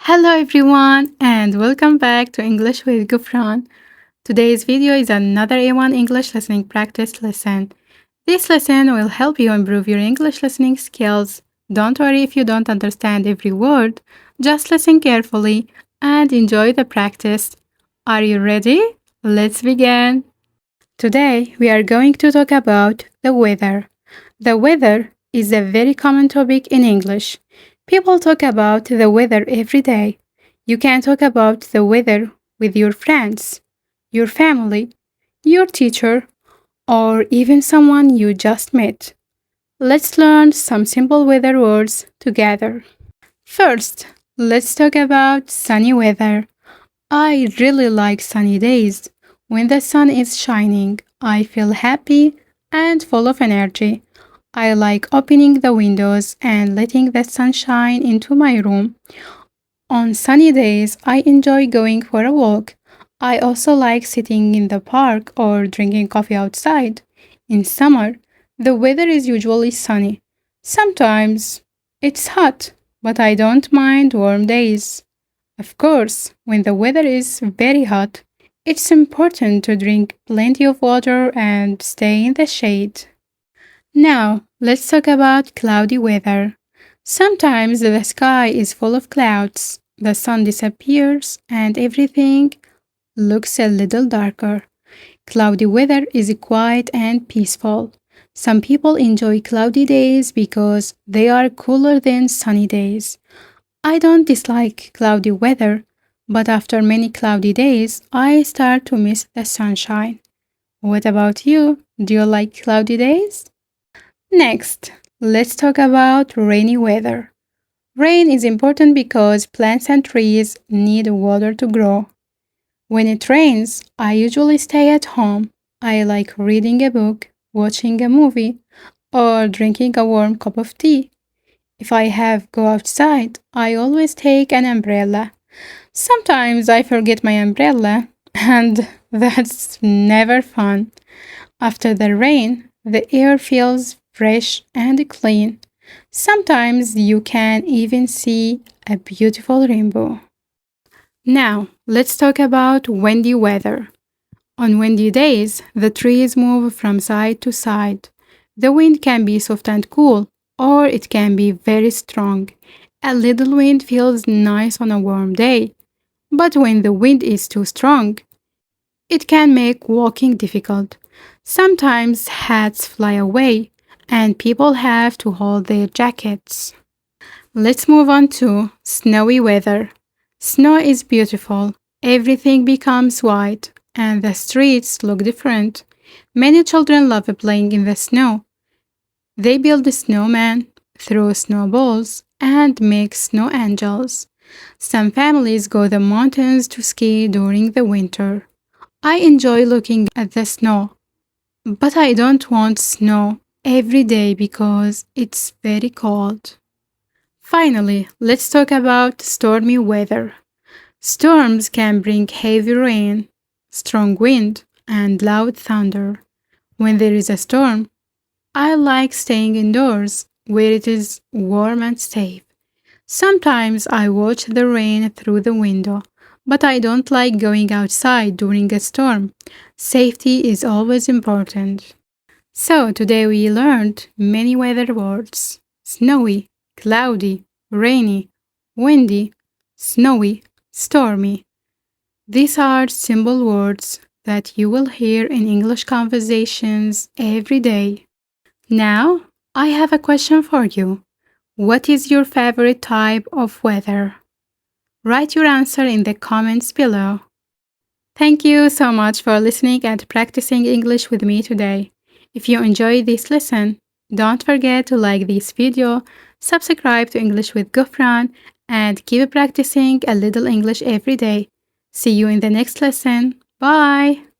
Hello everyone and welcome back to English with Ghofran. Today's video is another A1 English listening practice lesson. This lesson will help you improve your English listening skills. Don't worry if you don't understand every word. Just listen carefully and enjoy the practice. Are you ready? Let's begin. Today we are going to talk about the weather. The weather is a very common topic in English. People talk about the weather every day. You can talk about the weather with your friends, your family, your teacher, or even someone you just met. Let's learn some simple weather words together. First, let's talk about sunny weather. I really like sunny days. When the sun is shining, I feel happy and full of energy. I like opening the windows and letting the sun shine into my room. On sunny days, I enjoy going for a walk. I also like sitting in the park or drinking coffee outside. In summer, the weather is usually sunny. Sometimes it's hot, but I don't mind warm days. Of course, when the weather is very hot, it's important to drink plenty of water and stay in the shade. Now, let's talk about cloudy weather. Sometimes the sky is full of clouds, the sun disappears, and everything looks a little darker. Cloudy weather is quiet and peaceful. Some people enjoy cloudy days because they are cooler than sunny days. I don't dislike cloudy weather, but after many cloudy days, I start to miss the sunshine. What about you? Do you like cloudy days? Next, let's talk about rainy weather. Rain is important because plants and trees need water to grow. When it rains, I usually stay at home. I like reading a book, watching a movie, or drinking a warm cup of tea. If I have go outside, I always take an umbrella. Sometimes I forget my umbrella, and that's never fun. After the rain, the air feels fresh and clean. Sometimes you can even see a beautiful rainbow. Now, let's talk about windy weather. On windy days, the trees move from side to side. The wind can be soft and cool, or it can be very strong. A little wind feels nice on a warm day, but when the wind is too strong, it can make walking difficult. Sometimes hats fly away, and people have to hold their jackets. Let's move on to snowy weather. Snow is beautiful. Everything becomes white, and the streets look different. Many children love playing in the snow. They build a snowman, throw snowballs, and make snow angels. Some families go to the mountains to ski during the winter. I enjoy looking at the snow, but I don't want snow every day because it's very cold. Finally, let's talk about stormy weather. Storms can bring heavy rain, strong wind, and loud thunder. When there is a storm, I like staying indoors where it is warm and safe. Sometimes I watch the rain through the window, but I don't like going outside during a storm. Safety is always important. So today we learned many weather words: snowy, cloudy, rainy, windy, snowy, stormy. These are simple words that you will hear in English conversations every day. Now, I have a question for you. What is your favorite type of weather? Write your answer in the comments below. Thank you so much for listening and practicing English with me today. If you enjoyed this lesson, don't forget to like this video, subscribe to English with Ghofran, and keep practicing a little English every day. See you in the next lesson. Bye!